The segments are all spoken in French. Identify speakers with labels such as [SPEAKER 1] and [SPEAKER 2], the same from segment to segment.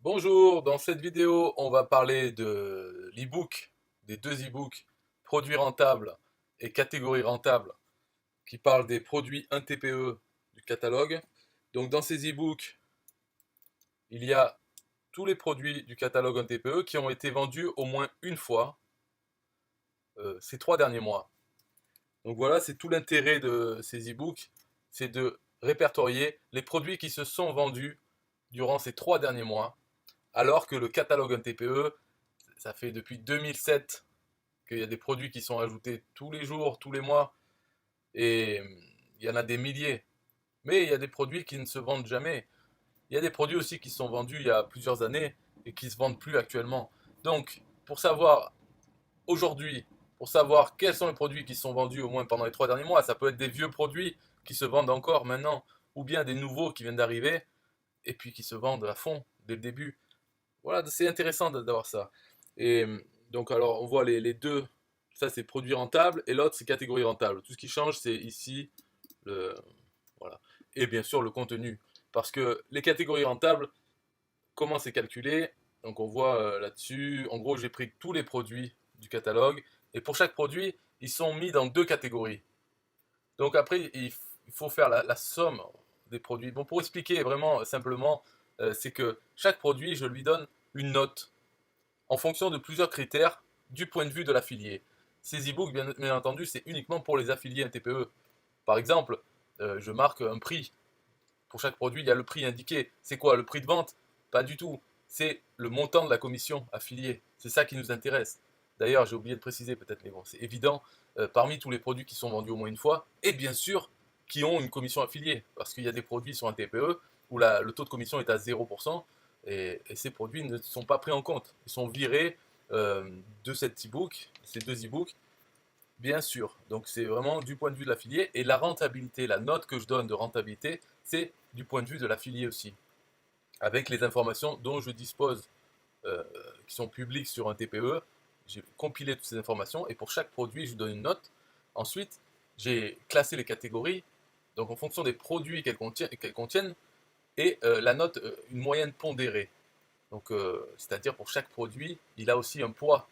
[SPEAKER 1] Bonjour, dans cette vidéo, on va parler de l'e-book, des deux e-books, produits rentables et catégories rentables, qui parlent des produits 1 TPE du catalogue. Donc dans ces e-books, il y a tous les produits du catalogue 1 TPE qui ont été vendus au moins une fois ces 3 derniers mois. Donc voilà, c'est tout l'intérêt de ces e-books, c'est de répertorier les produits qui se sont vendus durant ces 3 derniers mois, alors que le catalogue 1 TPE, ça fait depuis 2007 qu'il y a des produits qui sont ajoutés tous les jours, tous les mois, et il y en a des milliers. Mais il y a des produits qui ne se vendent jamais. Il y a des produits aussi qui sont vendus il y a plusieurs années et qui ne se vendent plus actuellement. Donc, pour savoir aujourd'hui, pour savoir quels sont les produits qui sont vendus au moins pendant les 3 derniers mois, ça peut être des vieux produits qui se vendent encore maintenant, ou bien des nouveaux qui viennent d'arriver et puis qui se vendent à fond dès le début. Voilà, c'est intéressant d'avoir ça. Et donc, alors, on voit les deux. Ça, c'est produit rentable et l'autre, c'est catégorie rentable. Tout ce qui change, c'est ici, le, voilà. Et bien sûr, le contenu. Parce que les catégories rentables, comment c'est calculé? Donc, on voit là-dessus, en gros, j'ai pris tous les produits du catalogue et pour chaque produit, ils sont mis dans deux catégories. Donc, après, il faut faire la somme des produits. Bon, pour expliquer vraiment simplement, c'est que chaque produit, je lui donne une note en fonction de plusieurs critères du point de vue de l'affilié. Ces e-books, bien entendu, c'est uniquement pour les affiliés NTPE. Par exemple, je marque un prix. Pour chaque produit, il y a le prix indiqué. C'est quoi le prix de vente? Pas du tout. C'est le montant de la commission affiliée. C'est ça qui nous intéresse. D'ailleurs, j'ai oublié de préciser peut-être, mais bon, c'est évident, parmi tous les produits qui sont vendus au moins une fois, et bien sûr, qui ont une commission affiliée. Parce qu'il y a des produits sur un TPE où le taux de commission est à 0%, et ces produits ne sont pas pris en compte. Ils sont virés euh, de cet e-book, ces deux e-books, bien sûr. Donc c'est vraiment du point de vue de l'affilié. Et la rentabilité, la note que je donne de rentabilité, c'est du point de vue de l'affilié aussi. Avec les informations dont je dispose, euh, qui sont publiques sur un TPE, j'ai compilé toutes ces informations et pour chaque produit, je donne une note. Ensuite, j'ai classé les catégories, donc en fonction des produits qu'elles contiennent, et la note, une moyenne pondérée. Donc, c'est-à-dire pour chaque produit, il a aussi un poids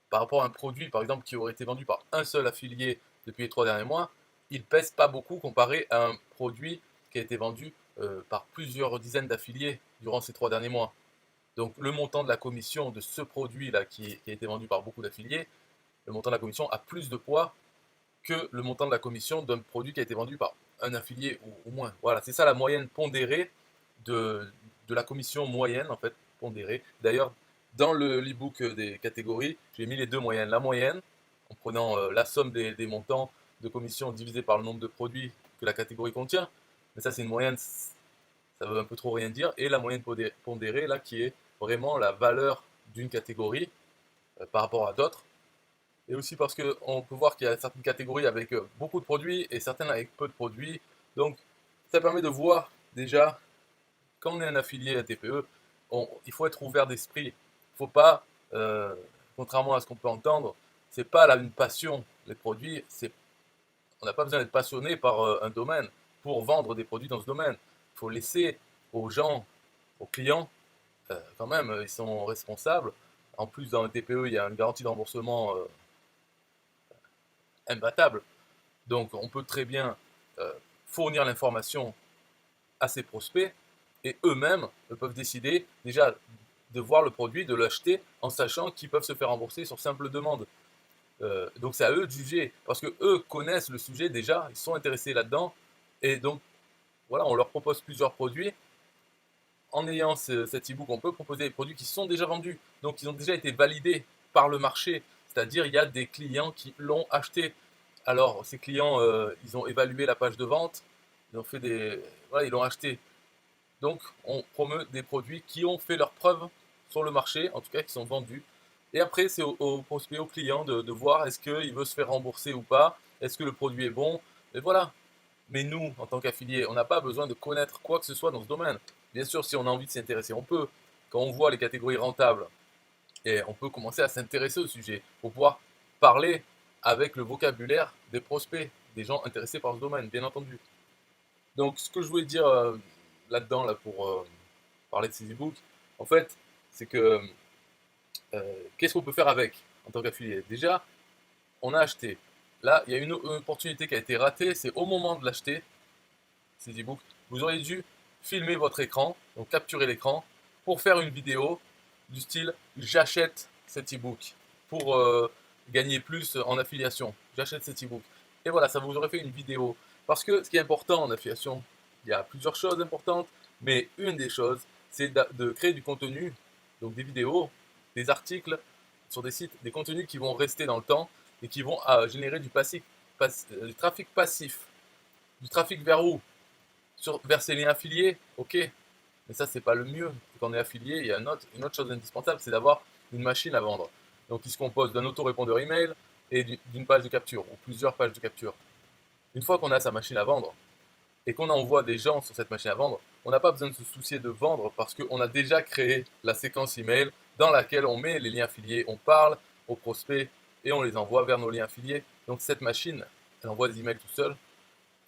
[SPEAKER 1] par rapport à un produit, par exemple, qui aurait été vendu par un seul affilié depuis les 3 derniers mois. Il pèse pas beaucoup comparé à un produit qui a été vendu par plusieurs dizaines d'affiliés durant ces 3 derniers mois. Donc, le montant de la commission de ce produit-là qui a été vendu par beaucoup d'affiliés, le montant de la commission a plus de poids que le montant de la commission d'un produit qui a été vendu par un affilié ou moins. Voilà, c'est ça la moyenne pondérée de, de la commission moyenne, en fait, pondérée. D'ailleurs, dans l'e-book des catégories, j'ai mis les deux moyennes. La moyenne, en prenant la somme des montants de commission divisé par le nombre de produits que la catégorie contient. Mais ça, c'est une moyenne, ça veut un peu trop rien dire. Et la moyenne pondérée, là, qui est vraiment la valeur d'une catégorie par rapport à d'autres. Et aussi parce qu'on peut voir qu'il y a certaines catégories avec beaucoup de produits et certaines avec peu de produits. Donc, ça permet de voir déjà, quand on est un affilié à TPE, il faut être ouvert d'esprit. Il ne faut pas, euh, contrairement à ce qu'on peut entendre, c'est pas là une passion, les produits. On n'a pas besoin d'être passionné par un domaine pour vendre des produits dans ce domaine. Il faut laisser aux gens, aux clients, quand même, ils sont responsables. En plus, dans le TPE, il y a une garantie de remboursement imbattable. Donc on peut très bien euh, fournir l'information à ses prospects et eux-mêmes peuvent décider déjà de voir le produit, de l'acheter en sachant qu'ils peuvent se faire rembourser sur simple demande. Donc c'est à eux de juger parce que eux connaissent le sujet déjà, ils sont intéressés là-dedans et donc voilà, on leur propose plusieurs produits. En ayant cet e-book, on peut proposer des produits qui sont déjà vendus, donc ils ont déjà été validés par le marché, c'est-à-dire il y a des clients qui l'ont acheté. Alors ces clients, ils ont évalué la page de vente, ils ont fait voilà, ils l'ont acheté. Donc on promeut des produits qui ont fait leur preuve sur le marché, en tout cas qui sont vendus. Et après c'est au prospect, au client de voir est-ce qu'il veut se faire rembourser ou pas, est-ce que le produit est bon, et voilà. Mais nous, en tant qu'affiliés, on n'a pas besoin de connaître quoi que ce soit dans ce domaine. Bien sûr, si on a envie de s'y intéresser, on peut. Quand on voit les catégories rentables, et on peut commencer à s'intéresser au sujet pour pouvoir parler avec le vocabulaire des prospects, des gens intéressés par ce domaine, bien entendu. Donc, ce que je voulais dire là-dedans, là, pour parler de ces e-books, En fait, c'est que qu'est-ce qu'on peut faire avec en tant qu'affilié? Déjà, on a acheté. Là, il y a une opportunité qui a été ratée, c'est au moment de l'acheter, ces e-books, vous auriez dû filmer votre écran, donc capturer l'écran, pour faire une vidéo du style j'achète cet e-book pour gagner plus en affiliation. J'achète cet e-book. Et voilà, ça vous aurait fait une vidéo. Parce que ce qui est important en affiliation, il y a plusieurs choses importantes, mais une des choses, c'est de créer du contenu, donc des vidéos, des articles sur des sites, des contenus qui vont rester dans le temps et qui vont générer du trafic passif. Du trafic vers où? Vers ces liens affiliés, ok, mais ça c'est pas le mieux. Quand on est affilié, il y a une autre chose indispensable, c'est d'avoir une machine à vendre. Donc qui se compose d'un autorépondeur email et d'une page de capture, ou plusieurs pages de capture. Une fois qu'on a sa machine à vendre, et qu'on envoie des gens sur cette machine à vendre, on n'a pas besoin de se soucier de vendre parce qu'on a déjà créé la séquence email dans laquelle on met les liens affiliés, on parle aux prospects et on les envoie vers nos liens affiliés. Donc cette machine, elle envoie des emails tout seul.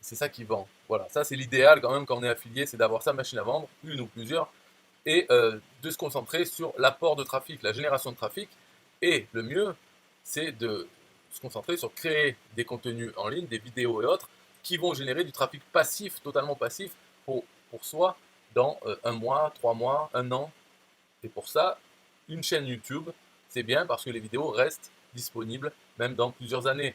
[SPEAKER 1] C'est ça qui vend. Voilà, ça c'est l'idéal quand même quand on est affilié, c'est d'avoir sa machine à vendre, une ou plusieurs, et de se concentrer sur l'apport de trafic, la génération de trafic. Et le mieux, c'est de se concentrer sur créer des contenus en ligne, des vidéos et autres, qui vont générer du trafic passif, totalement passif, pour soi, dans un mois, 3 mois, un an. Et pour ça, une chaîne YouTube, c'est bien parce que les vidéos restent disponibles même dans plusieurs années.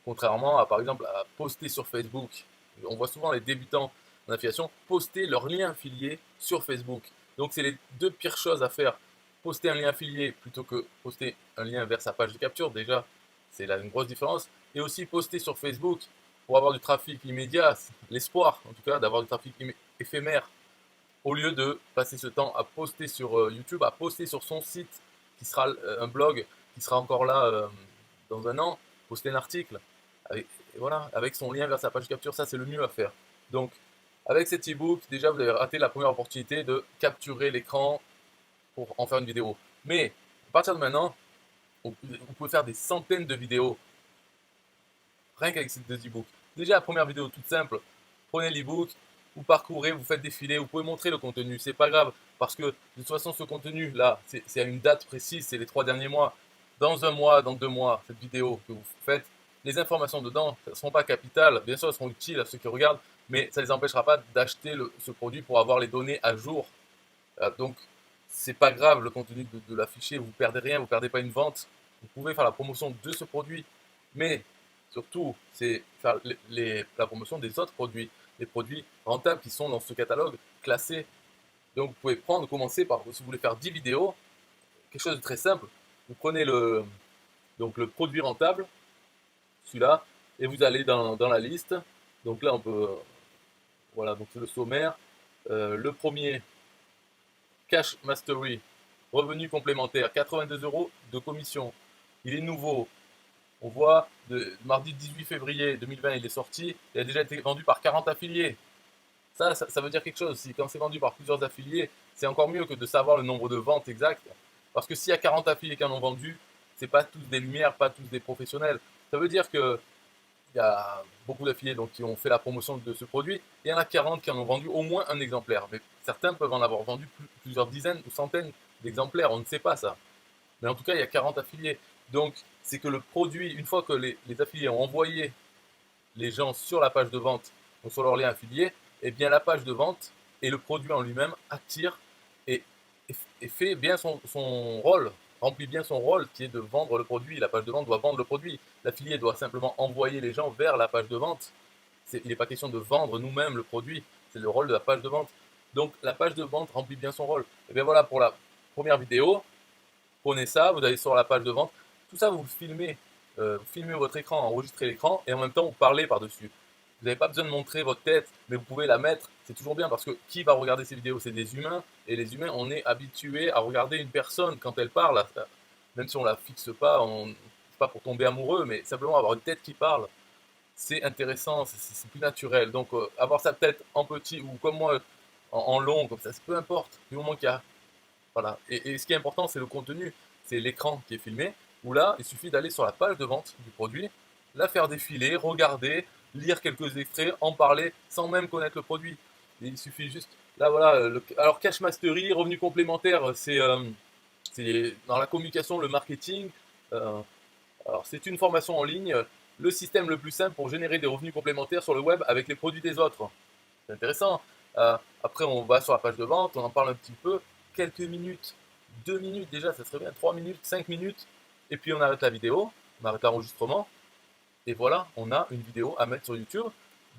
[SPEAKER 1] Contrairement à, par exemple, à poster sur Facebook. On voit souvent les débutants en affiliation poster leur lien affilié sur Facebook. Donc c'est les deux pires choses à faire. Poster un lien affilié plutôt que poster un lien vers sa page de capture, déjà, c'est là une grosse différence. Et aussi poster sur Facebook pour avoir du trafic immédiat, l'espoir en tout cas d'avoir du trafic éphémère, au lieu de passer ce temps à poster sur YouTube, à poster sur son site, qui sera un blog, qui sera encore là dans un an, poster un article, avec, et voilà, avec son lien vers sa page capture, ça c'est le mieux à faire. Donc, avec cet e-book, déjà vous avez raté la première opportunité de capturer l'écran pour en faire une vidéo. Mais, à partir de maintenant, vous pouvez faire des centaines de vidéos, rien qu'avec ces deux e-books. Déjà, la première vidéo toute simple, prenez l'e-book, vous parcourez, vous faites défiler, vous pouvez montrer le contenu, c'est pas grave, parce que de toute façon ce contenu là, c'est à une date précise, c'est les 3 derniers mois. Dans un mois, dans 2 mois, cette vidéo que vous faites, les informations dedans ne seront pas capitales, bien sûr elles seront utiles à ceux qui regardent, mais ça ne les empêchera pas d'acheter ce produit pour avoir les données à jour. Donc c'est pas grave le contenu de l'afficher, vous perdez rien, vous perdez pas une vente, vous pouvez faire la promotion de ce produit, mais surtout c'est faire la promotion des autres produits, les produits rentables qui sont dans ce catalogue classé. Donc vous pouvez commencer par, si vous voulez faire 10 vidéos, quelque chose de très simple, vous prenez donc le produit rentable, celui-là, et vous allez dans la liste. Donc là on peut, voilà, donc c'est le sommaire. Le premier, Cash Mastery, revenu complémentaire, 82 euros de commission. Il est nouveau. On voit, mardi 18 février 2020, il est sorti. Il a déjà été vendu par 40 affiliés. Ça veut dire quelque chose. Quand c'est vendu par plusieurs affiliés, c'est encore mieux que de savoir le nombre de ventes exactes. Parce que s'il y a 40 affiliés qui en ont vendu, c'est pas tous des lumières, pas tous des professionnels. Ça veut dire que il y a beaucoup d'affiliés qui ont fait la promotion de ce produit. Il y en a 40 qui en ont vendu au moins un exemplaire. Mais certains peuvent en avoir vendu plusieurs dizaines ou centaines d'exemplaires. On ne sait pas ça. Mais en tout cas, il y a 40 affiliés. Donc, c'est que le produit, une fois que les affiliés ont envoyé les gens sur la page de vente, donc sur leur lien affilié, eh bien la page de vente et le produit en lui-même attire et, et fait bien son rôle, remplit bien son rôle qui est de vendre le produit. La page de vente doit vendre le produit. L'affilié doit simplement envoyer les gens vers la page de vente. Il n'est pas question de vendre nous-mêmes le produit, c'est le rôle de la page de vente. Donc la page de vente remplit bien son rôle. Et bien voilà pour la première vidéo. Prenez ça, vous allez sur la page de vente. Tout ça, vous filmez votre écran, enregistrez l'écran et en même temps vous parlez par-dessus. Vous n'avez pas besoin de montrer votre tête, mais vous pouvez la mettre. C'est toujours bien parce que qui va regarder ces vidéos? C'est des humains. Et les humains, on est habitué à regarder une personne quand elle parle. Même si on ne la fixe pas, c'est pas pour tomber amoureux, mais simplement avoir une tête qui parle, c'est intéressant, c'est plus naturel. Donc avoir sa tête en petit ou comme moi en long, comme ça, peu importe. Du moment qu'il y a voilà. Et ce qui est important, c'est le contenu, c'est l'écran qui est filmé, où là, il suffit d'aller sur la page de vente du produit, la faire défiler, regarder, lire quelques extraits, en parler, sans même connaître le produit. Et il suffit juste Là, voilà. Alors, Cash Mastery, revenu complémentaire, c'est dans la communication, le marketing. Euh, alors, c'est une formation en ligne, le système le plus simple pour générer des revenus complémentaires sur le web avec les produits des autres. C'est intéressant. Après, on va sur la page de vente, on en parle un petit peu. Quelques minutes, 2 minutes déjà, ça serait bien, 3 minutes, 5 minutes. Et puis on arrête la vidéo, on arrête l'enregistrement. Et voilà, on a une vidéo à mettre sur YouTube.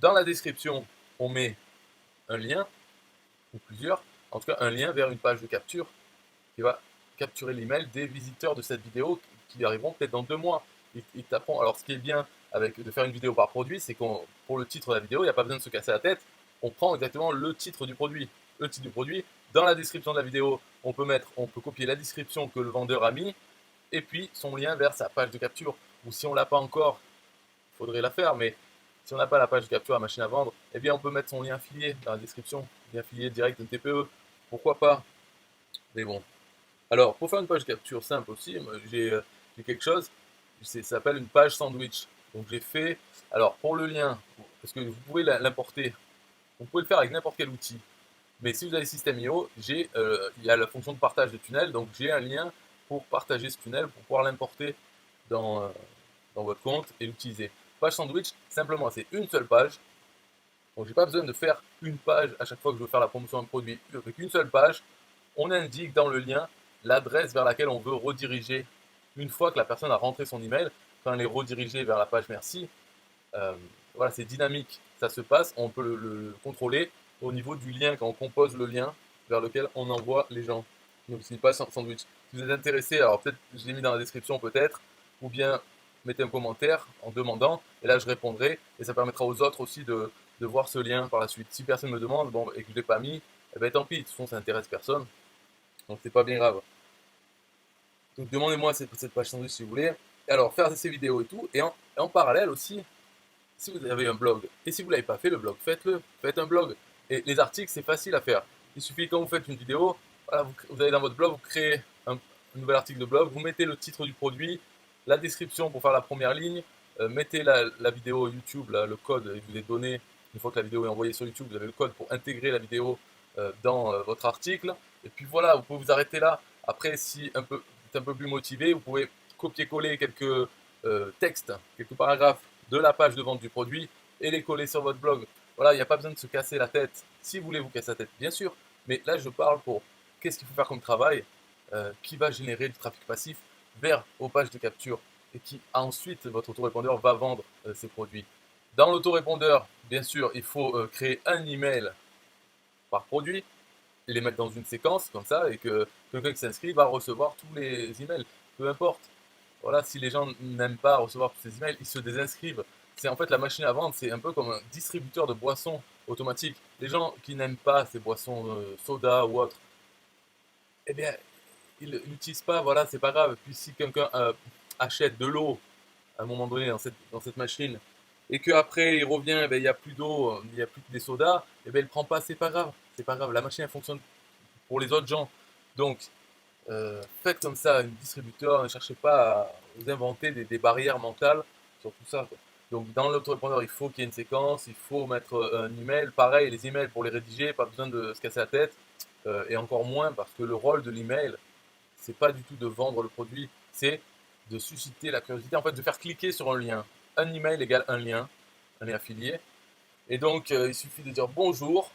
[SPEAKER 1] Dans la description, on met un lien, ou plusieurs, en tout cas un lien vers une page de capture qui va capturer l'email des visiteurs de cette vidéo qui arriveront peut-être dans 2 mois. Ils taperont. Alors, ce qui est bien avec de faire une vidéo par produit, c'est qu'on, pour le titre de la vidéo, il n'y a pas besoin de se casser la tête. On prend exactement le titre du produit. Le titre du produit. Dans la description de la vidéo, on peut copier la description que le vendeur a mis et puis son lien vers sa page de capture. Ou si on l'a pas encore, il faudrait la faire, mais si on n'a pas la page de capture à la machine à vendre, eh bien on peut mettre son lien affilié dans la description, lien affilié direct de TPE. Pourquoi pas? Mais bon, alors, pour faire une page capture simple aussi, j'ai quelque chose, ça s'appelle une page sandwich. Donc j'ai fait, alors pour le lien, parce que vous pouvez l'importer, vous pouvez le faire avec n'importe quel outil. Mais si vous avez System.io, il y a la fonction de partage de tunnel, donc j'ai un lien pour partager ce tunnel, pour pouvoir l'importer dans, dans votre compte et l'utiliser. Page sandwich, simplement, c'est une seule page. Donc j'ai pas besoin de faire une page à chaque fois que je veux faire la promotion d'un produit. Avec une seule page, on indique dans le lien l'adresse vers laquelle on veut rediriger. Une fois que la personne a rentré son email, quand elle est redirigée vers la page merci, voilà, c'est dynamique, ça se passe, on peut le contrôler au niveau du lien quand on compose le lien vers lequel on envoie les gens. Donc c'est une page sandwich. Si vous êtes intéressé, alors peut-être je l'ai mis dans la description peut-être, ou bien mettez un commentaire en demandant, et là je répondrai, et ça permettra aux autres aussi de voir ce lien par la suite. Si personne me demande, bon, et que je ne l'ai pas mis, eh ben tant pis, de toute façon ça n'intéresse personne, donc c'est pas bien grave. Donc demandez-moi cette page sandwich si vous voulez. Alors faire ces vidéos et tout, et en parallèle aussi, si vous avez un blog, et si vous ne l'avez pas fait le blog, faites-le, faites un blog. Et les articles, c'est facile à faire. Il suffit quand vous faites une vidéo, voilà, vous allez dans votre blog, vous créez un nouvel article de blog, vous mettez le titre du produit, la description pour faire la première ligne, mettez la vidéo YouTube, là, le code, il vous est donné, une fois que la vidéo est envoyée sur YouTube, vous avez le code pour intégrer la vidéo dans votre article. Et puis voilà, vous pouvez vous arrêter là. Après, si vous êtes un peu plus motivé, vous pouvez copier-coller quelques textes, quelques paragraphes de la page de vente du produit et les coller sur votre blog. Voilà, il n'y a pas besoin de se casser la tête. Si vous voulez vous casser la tête, bien sûr, mais là je parle pour qu'est-ce qu'il faut faire comme travail qui va générer du trafic passif vers vos pages de capture et qui ensuite votre autorépondeur va vendre ces produits. Dans l'autorépondeur, bien sûr, il faut créer un email par produit et les mettre dans une séquence comme ça et que quelqu'un qui s'inscrit va recevoir tous les emails, peu importe. Voilà, si les gens n'aiment pas recevoir tous ces emails, ils se désinscrivent. C'est en fait la machine à vendre, c'est un peu comme un distributeur de boissons automatique. Les gens qui n'aiment pas ces boissons soda ou autres, eh bien, ils n'utilisent pas, voilà, c'est pas grave. Puis si quelqu'un achète de l'eau à un moment donné dans cette machine et qu'après il revient, eh bien, il n'y a plus d'eau, il n'y a plus que des sodas, eh bien, il ne prend pas, c'est pas grave. C'est pas grave, la machine elle fonctionne pour les autres gens. Donc, faites comme ça, un distributeur, ne cherchez pas à vous inventer des barrières mentales sur tout ça, quoi. Donc dans l'autorépondeur, il faut qu'il y ait une séquence, il faut mettre un email. Pareil, les emails pour les rédiger, pas besoin de se casser la tête. Et encore moins parce que le rôle de l'email, c'est pas du tout de vendre le produit, c'est de susciter la curiosité, en fait de faire cliquer sur un lien. Un email égale un lien affilié. Et donc il suffit de dire bonjour,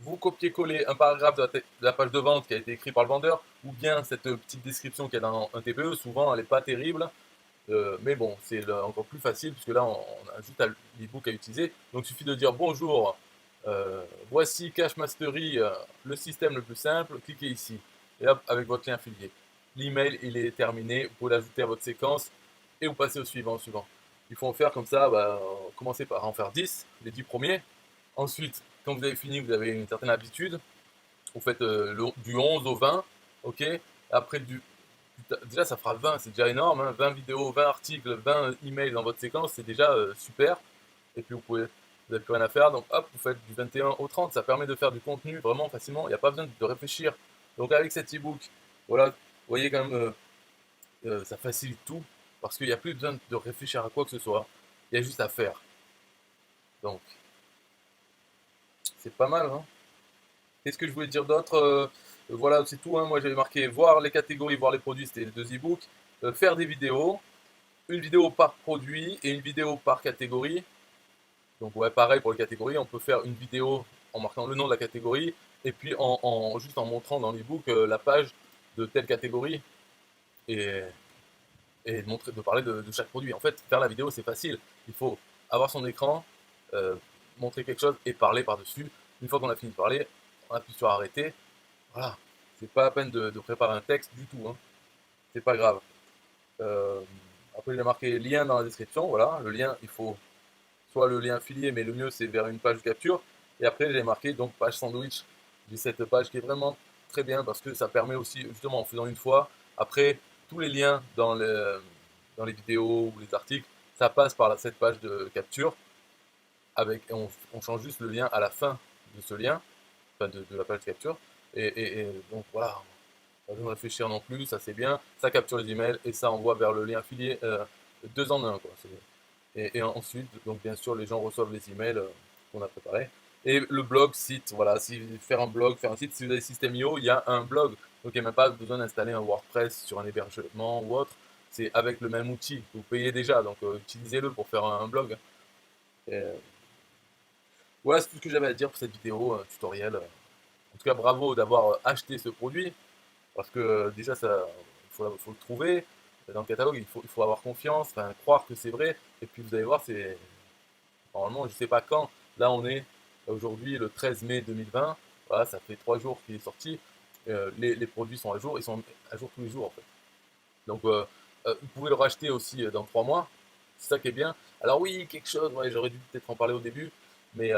[SPEAKER 1] vous copiez-collez un paragraphe de la page de vente qui a été écrit par le vendeur, ou bien cette petite description qu'il y a dans un TPE, souvent elle n'est pas terrible, mais bon, c'est encore plus facile, puisque là on a juste l'ebook à utiliser. Donc il suffit de dire bonjour, voici Cash Mastery, le système le plus simple, cliquez ici, et hop, avec votre lien affilié. L'email il est terminé, vous pouvez l'ajouter à votre séquence, et vous passez au suivant. Il faut en faire comme ça, commencez par en faire 10, les 10 premiers. Ensuite, quand vous avez fini, vous avez une certaine habitude. Vous faites du 11 au 20, ok. Après, déjà, ça fera 20, c'est déjà énorme. Hein, 20 vidéos, 20 articles, 20 emails dans votre séquence, c'est déjà super. Et puis, vous n'avez plus rien à faire. Donc, hop, vous faites du 21 au 30. Ça permet de faire du contenu vraiment facilement. Il n'y a pas besoin de réfléchir. Donc, avec cet e-book, voilà, vous voyez quand même, ça facilite tout. Parce qu'il n'y a plus besoin de réfléchir à quoi que ce soit. Il y a juste à faire. Donc, c'est pas mal, hein. Qu'est-ce que je voulais dire d'autre? Voilà, c'est tout, hein. Moi, j'avais marqué voir les catégories, voir les produits, c'était les 2 e-books. Faire des vidéos, une vidéo par produit et une vidéo par catégorie. Donc ouais, pareil pour les catégories, on peut faire une vidéo en marquant le nom de la catégorie et puis juste en montrant dans l'e-book la page de telle catégorie et, de parler de chaque produit. En fait, faire la vidéo, c'est facile. Il faut avoir son écran, euh, montrer quelque chose et parler par-dessus. Une fois qu'on a fini de parler, on appuie sur arrêter. Voilà, c'est pas la peine de préparer un texte du tout, hein. C'est pas grave. Euh, Après, j'ai marqué lien dans la description. Voilà, le lien, il faut soit le lien affilié, mais le mieux c'est vers une page de capture. Et après, j'ai marqué donc page sandwich. J'ai cette page qui est vraiment très bien parce que ça permet aussi, justement, en faisant une fois, après, tous les liens dans les vidéos ou les articles, ça passe par cette page de capture. On change juste le lien à la fin de ce lien, enfin de la page de capture. Et donc voilà, pas besoin de réfléchir non plus, ça c'est bien. Ça capture les emails et ça envoie vers le lien affilié 2 en 1, quoi. Et ensuite, donc bien sûr, les gens reçoivent les emails qu'on a préparés. Et le blog, site, voilà, si faire un blog, faire un site, si vous avez System.io, il y a un blog. Donc il n'y a même pas besoin d'installer un WordPress sur un hébergement ou autre. C'est avec le même outil. Vous payez déjà, donc utilisez-le pour faire un blog. Et, voilà, c'est tout ce que j'avais à dire pour cette vidéo tutoriel. En tout cas, bravo d'avoir acheté ce produit. Parce que déjà, faut le trouver. Dans le catalogue, il faut avoir confiance, enfin, croire que c'est vrai. Et puis vous allez voir, c'est normalement, je ne sais pas quand. Là, on est aujourd'hui le 13 mai 2020. Voilà, ça fait 3 jours qu'il est sorti. Les produits sont à jour. Ils sont à jour tous les jours, en fait. Donc, vous pouvez le racheter aussi dans 3 mois. C'est ça qui est bien. Alors oui, quelque chose, ouais, j'aurais dû peut-être en parler au début. Mais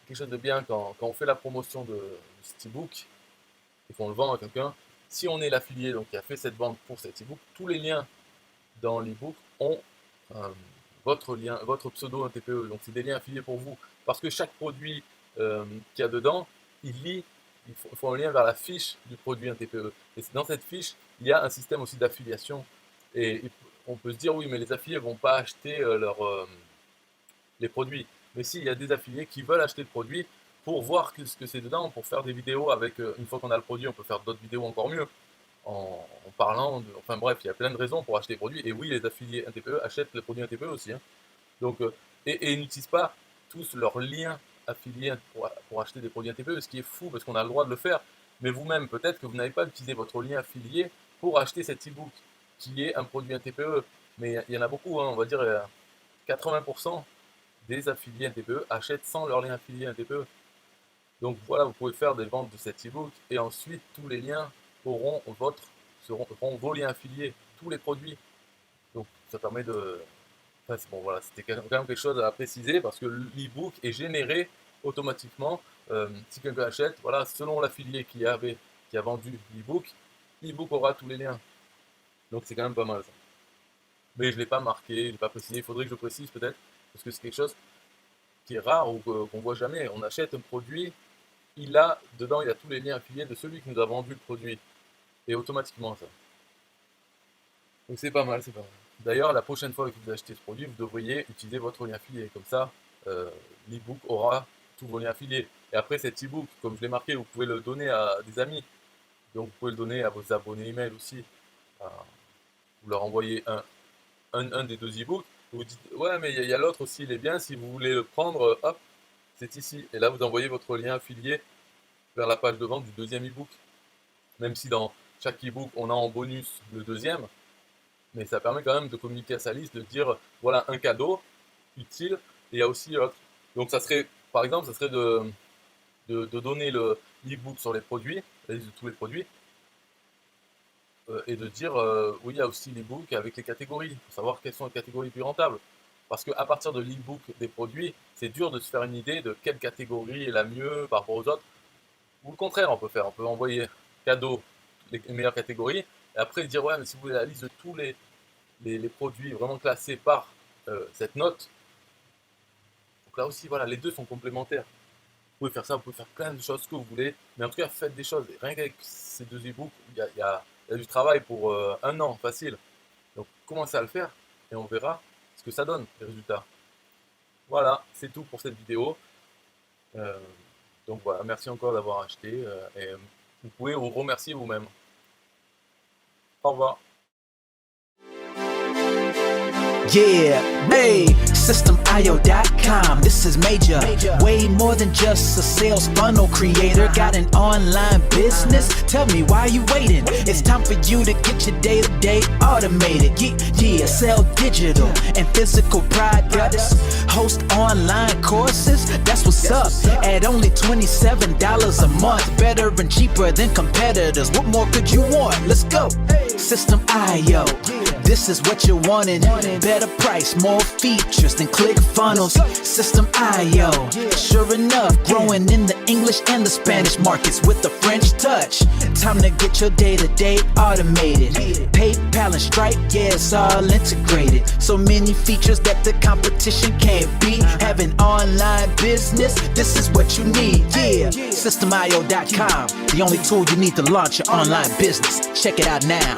[SPEAKER 1] quelque chose de bien quand on fait la promotion de cet e-book et qu'on le vend à quelqu'un. Si on est l'affilié donc qui a fait cette vente pour cet e-book, tous les liens dans l'e-book ont euh, votre lien, votre pseudo un TPE. Donc c'est des liens affiliés pour vous. Parce que chaque produit qu'il y a dedans, il faut un lien vers la fiche du produit un TPE. Et dans cette fiche, il y a un système aussi d'affiliation. Et on peut se dire oui, mais les affiliés ne vont pas acheter les produits. Mais si, il y a des affiliés qui veulent acheter le produit pour voir ce que c'est dedans, pour faire des vidéos avec, une fois qu'on a le produit, on peut faire d'autres vidéos encore mieux en parlant enfin bref, il y a plein de raisons pour acheter des produits. Et oui, les affiliés un TPE achètent les produits un TPE aussi, hein. Donc, et ils n'utilisent pas tous leurs liens affiliés pour acheter des produits un TPE, ce qui est fou parce qu'on a le droit de le faire. Mais vous-même, peut-être que vous n'avez pas utilisé votre lien affilié pour acheter cet e-book qui est un produit un TPE. Mais il y en a beaucoup, hein, on va dire 80% des affiliés un TPE achètent sans leur lien affilié un TPE. Donc voilà, vous pouvez faire des ventes de cet e-book et ensuite tous les liens auront seront vos liens affiliés, tous les produits. Donc ça permet de. Enfin, bon, voilà, c'était quand même quelque chose à préciser parce que l'e-book est généré automatiquement. Si quelqu'un achète, voilà, selon l'affilié qui a vendu l'e-book aura tous les liens. Donc c'est quand même pas mal ça. Mais je ne l'ai pas marqué, je ne l'ai pas précisé. Il faudrait que je précise peut-être parce que c'est quelque chose qui est rare ou qu'on voit jamais. On achète un produit, dedans, il a tous les liens affiliés de celui qui nous a vendu le produit. Et automatiquement, ça. Donc c'est pas mal, c'est pas mal. D'ailleurs, la prochaine fois que vous achetez ce produit, vous devriez utiliser votre lien affilié. Comme ça, euh, l'e-book aura tous vos liens affiliés. Et après, cet e-book, comme je l'ai marqué, vous pouvez le donner à des amis. Donc vous pouvez le donner à vos abonnés email aussi. Vous leur envoyez un des 2 e-books. Vous dites, ouais, mais il y a l'autre aussi, il est bien. Si vous voulez le prendre, hop, c'est ici. Et là, vous envoyez votre lien affilié vers la page de vente du deuxième e-book. Même si dans chaque e-book, on a en bonus le deuxième, mais ça permet quand même de communiquer à sa liste, de dire voilà un cadeau utile, et il y a aussi l'autre. Donc ça serait, par exemple, ça serait de donner l'e-book sur les produits, la liste de tous les produits, et de dire oui, il y a aussi l'e-book avec les catégories, pour savoir quelles sont les catégories les plus rentables. Parce qu'à partir de l'e-book des produits, c'est dur de se faire une idée de quelle catégorie est la mieux par rapport aux autres. Ou le contraire, on peut envoyer cadeau les meilleures catégories, et après dire ouais, mais si vous voulez la liste de tous les produits vraiment classés par cette note, donc là aussi, voilà, les deux sont complémentaires. Vous pouvez faire ça, vous pouvez faire plein de choses que vous voulez, mais en tout cas, faites des choses. Et rien qu'avec ces 2 e-books, il y a du travail pour 1 an, facile. Donc commencez à le faire, et on verra ce que ça donne, les résultats. Voilà, c'est tout pour cette vidéo. Euh, Donc voilà, merci encore d'avoir acheté et vous pouvez vous remercier vous-même. Au revoir.
[SPEAKER 2] Yeah, hey, SystemIO.com, this is major. Way more than just a sales funnel creator. Got an online business? Tell me, why you waiting? It's time for you to get your day-to-day automated. Yeah, sell digital and physical products. Host online courses, that's what's up. At only $27 a month. Better and cheaper than competitors. What more could you want? Let's go. System.io, this is what you're wanting. Better price, more features than ClickFunnels. System.io, sure enough, growing in the English and the Spanish markets with the French touch. Time to get your day-to-day automated. PayPal and Stripe, yeah, it's all integrated. So many features that the competition can't beat. Have an online business, this is what you need. Yeah, SystemIO.com, the only tool you need to launch your online business. Check it out now.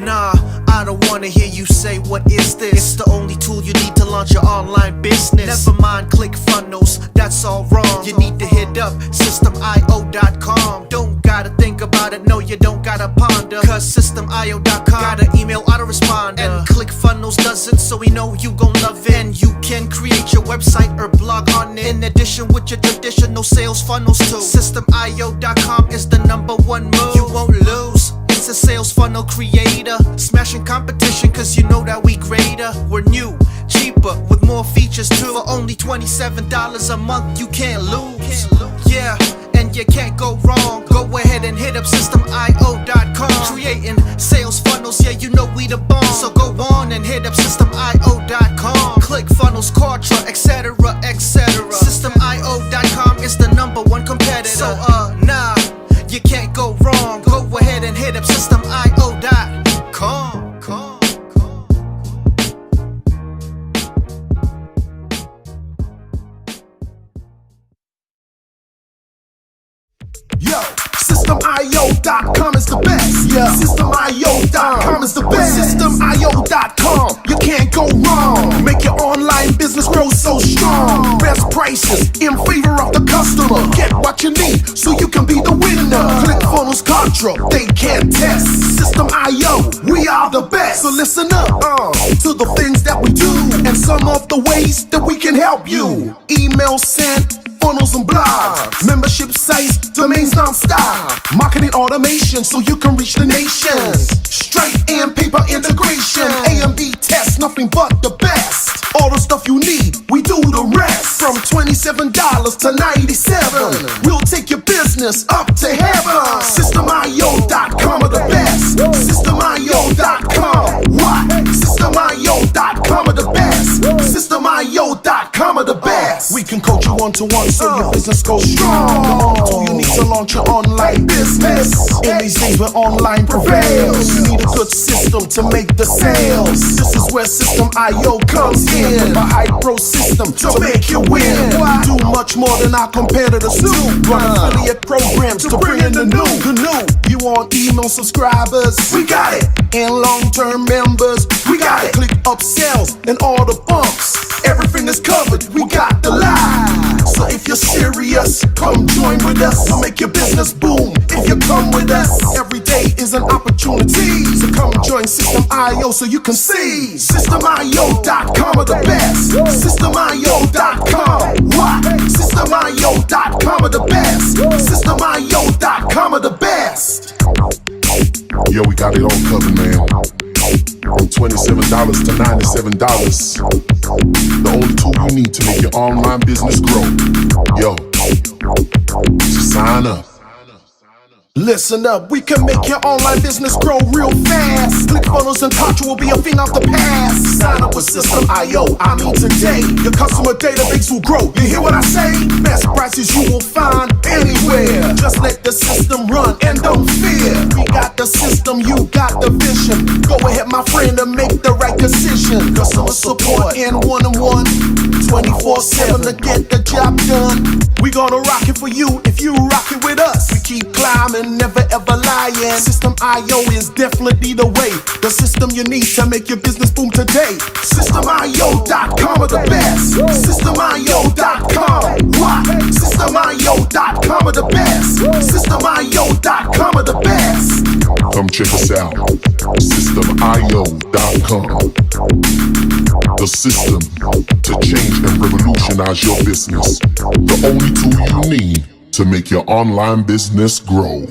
[SPEAKER 3] Nah, I don't wanna hear you say what is this. It's the only tool you need to launch your online business. Never mind ClickFunnels, that's all wrong. You need to hit up SystemIO.com. Don't gotta think about it, no you don't gotta ponder. Cause SystemIO.com got an email autoresponder. And ClickFunnels does it, so we know you gon' love it. And you can create your website or blog on it. In addition with your traditional sales funnels too. SystemIO.com is the #1 move. You won't lose. It's a sales funnel creator, smashing competition cause you know that we greater. We're new, cheaper, with more features too. For only $27 a month, you can't lose. Yeah, and you can't go wrong. Go ahead and hit up SystemIO.com. Creating sales funnels, yeah, you know we the bomb. So go on and hit up SystemIO.com. ClickFunnels, Kartra, etc, etc. SystemIO.com is the #1 competitor. So nah, you can't go wrong. Go ahead and hit up SystemIO.com.
[SPEAKER 4] Yo, SystemIO.com is the best. Yeah, SystemIO.com is the best. SystemIO.com, you can't go wrong. Make your online business grow so strong. Best prices in favor of the customer. Get what you need so you can be the winner. ClickFunnels, Kartra, they can't test. System.io, we are the best. So listen up to the things that we do and some of the ways that we can help you. Email sent, funnels and blogs, membership sites, domains non-stop, marketing automation so you can reach the nations. Stripe and paper integration, A and B tests, nothing but the best. All the stuff you need, we do the rest. From $27 to $97, we'll take your business up to heaven. SystemIO.com are the best. SystemIO.com, what? SystemIO.com are the best. SystemIO.com are the best. We can coach you one-to-one so your business goes strong. The only tool you need to launch your online business. In these days where online prevails, you need a good system to make the sales. This is where System.io comes in. With a high pro system to make you win. Do much more than our competitors do. Run affiliate programs to bring in the new. You want email subscribers? We got it. And long-term members? We got it. Click upsells and all the bumps. Everything is covered. We got the line. So if you're serious, come join with us. We'll make your business boom. If you come with us, every day is an opportunity. So come join System.io so you can see. SystemIO.com are the best. SystemIO.com, what? SystemIO.com are the best. SystemIO.com are the best.
[SPEAKER 5] Yo, we got it all covered, man. From $27 to $97. The only tool you need to make your online business grow. Yo, just sign up.
[SPEAKER 4] Listen up, we can make your online business grow real fast. ClickFunnels and Contra will be a thing of the past. Sign up with System.io, I mean today. Your customer database will grow, you hear what I say? Best prices you will find anywhere. Just let the system run and don't fear. We got the system, you got the vision. Go ahead my friend and make the right decision. Customer support in one-on-one, 24/7 to get the job done. We gonna rock it for you if you rock it with us. We keep climbing, never ever lying. System.io is definitely the way. The system you need to make your business boom today. System.io.com are the best. System.io.com. What? System.io.com are the best. System.io.com are the best.
[SPEAKER 5] Come check us out. System.io.com. The system to change and revolutionize your business. The only tool you need to make your online business grow.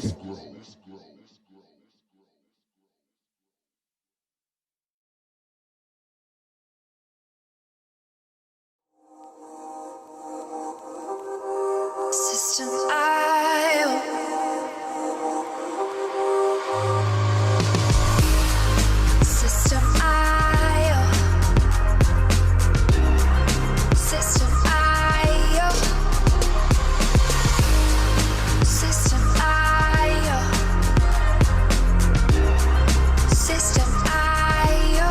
[SPEAKER 6] System.io. System.io. System.io. System.io. System.io.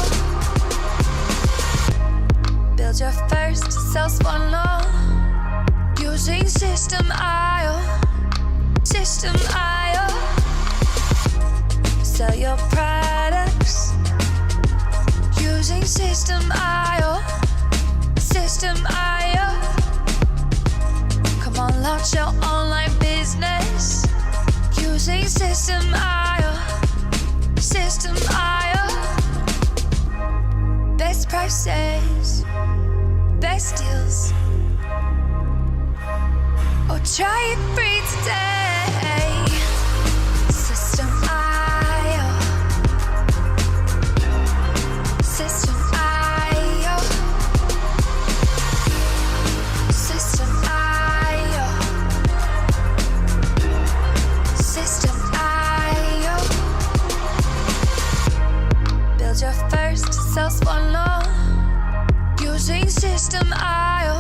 [SPEAKER 6] Build your first sales funnel using System.io. System.io. Sell your products using System.io. System.io. Come on, launch your online business using System.io. System.io. Best prices, best deals. Or try it free today. System.io. System.io. System.io. System.io. Build your first sales funnel using System.io.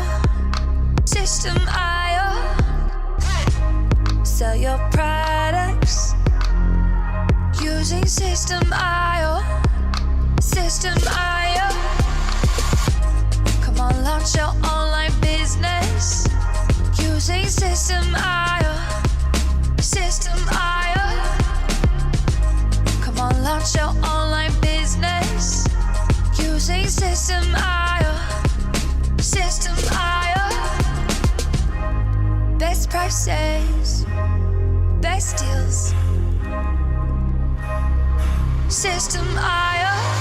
[SPEAKER 6] System.io. Sell your products using System.io. System.io. Come on, launch your online business using System.io. System.io. Come on, launch your online business using System.io. System.io. Best prices, best deals. System.io.